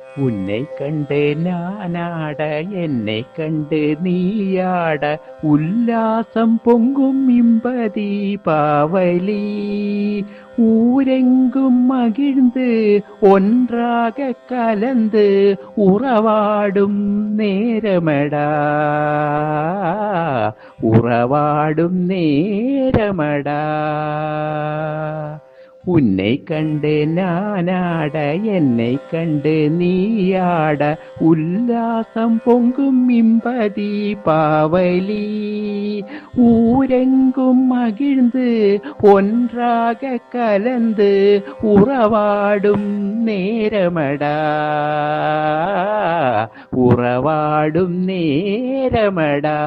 உன்னை கண்டு நானாட என்னை கண்டு நீயாட உல்லாசம் பொங்கும் இன்ப தீபாவளி ஊரெங்கும் மகிழ்ந்து ஒன்றாக கலந்து உறவாடும் நேரமடா உறவாடும் நேரமடா உன்னை கண்டு நானாட என்னை கண்டு நீயாட உல்லாசம் பொங்கும் இன்ப தீபாவளி ஊரெங்கும் மகிழ்ந்து ஒன்றாக கலந்து உறவாடும் நேரமடா உறவாடும் நேரமடா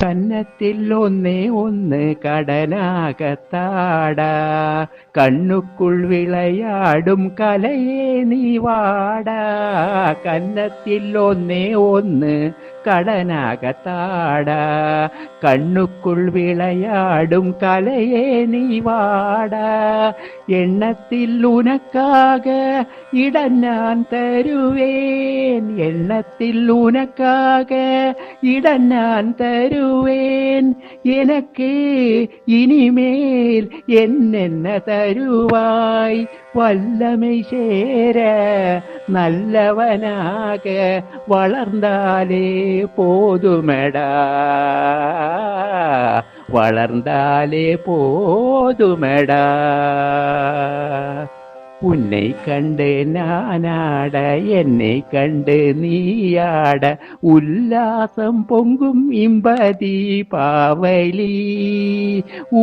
கன்னத்தில் ஒன்னே ஒன்று கடனாகத்தாடா கண்ணுக்குள் விளையாடும் கலையே நீ வாடா கன்னத்தில் ஒன்னே ஒன்று கடனாகத்தாடா கண்ணுக்குள் விளையாடும் கலையே நீ வாடா எண்ணத்தில் உனக்காக இடம் நான் தருவேன் எண்ணத்தில் உனக்காக இடம் நான் தருவேன் எனக்கு இனிமேல் என்னென்ன தருவாய் வல்லமை சேர நல்லவனாக வளர்ந்தாலே போதுமடா வளர்ந்தாலே போதுமடா உன்னை கண்டு நானாட என்னை கண்டு நீயாட உல்லாசம் பொங்கும் இன்ப தீபாவளி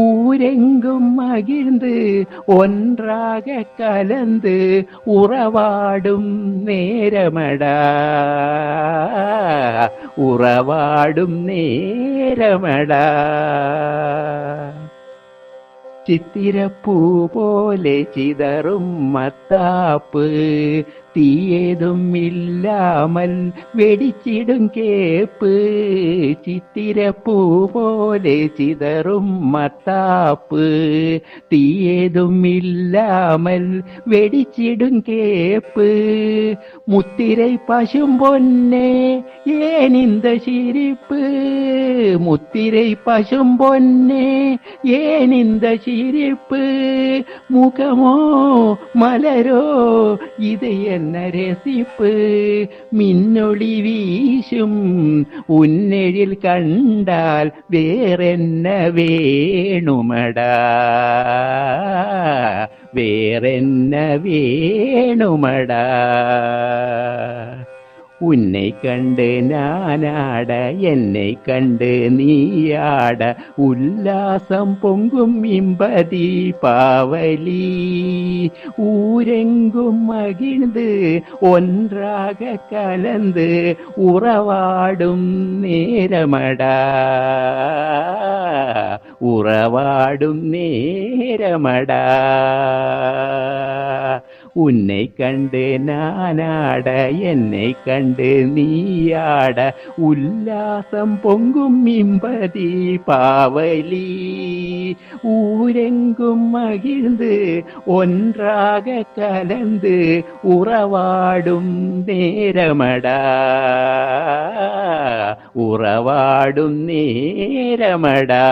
ஊரெங்கும் மகிழ்ந்து ஒன்றாக கலந்து உறவாடும் நேரமடா உறவாடும் நேரமடா சித்திரப்பூ போலே சிதறும் மத்தாப்பு தீயேதும் இல்லாமல் வெடிச்சிடும் கேப்பு சித்திரப்பூ போலே சிதறும் மத்தாப்பு தீயேதும் இல்லாமல் வெடிச்சிடும் கேப்பு முத்திரை பசும் பொன்னே ஏன் இந்த சிரிப்பு முத்திரை பசும் பொன்னே ஏன் இந்த சிரிப்பு முகமோ மலரோ இது என்ன ரசிப்பு மின்னொளி வீசும் உன்னெழில் கண்டால் வேறென்ன வேணுமடா வேறென்ன வேணுமடா உன்னை கண்டு நானாட என்னை கண்டு நீயாட உல்லாசம் பொங்கும் இன்ப தீபாவளி ஊரெங்கும் மகிழ்ந்து ஒன்றாக கலந்து உறவாடும் நேரமடா உறவாடும் நேரமடா உன்னை கண்டு நானாட என்னை கண்டு நீயாட உல்லாசம் பொங்கும் இன்ப தீபாவளி ஊரெங்கும் மகிழ்ந்து ஒன்றாக கலந்து உறவாடும் நேரமடா உறவாடும் நேரமடா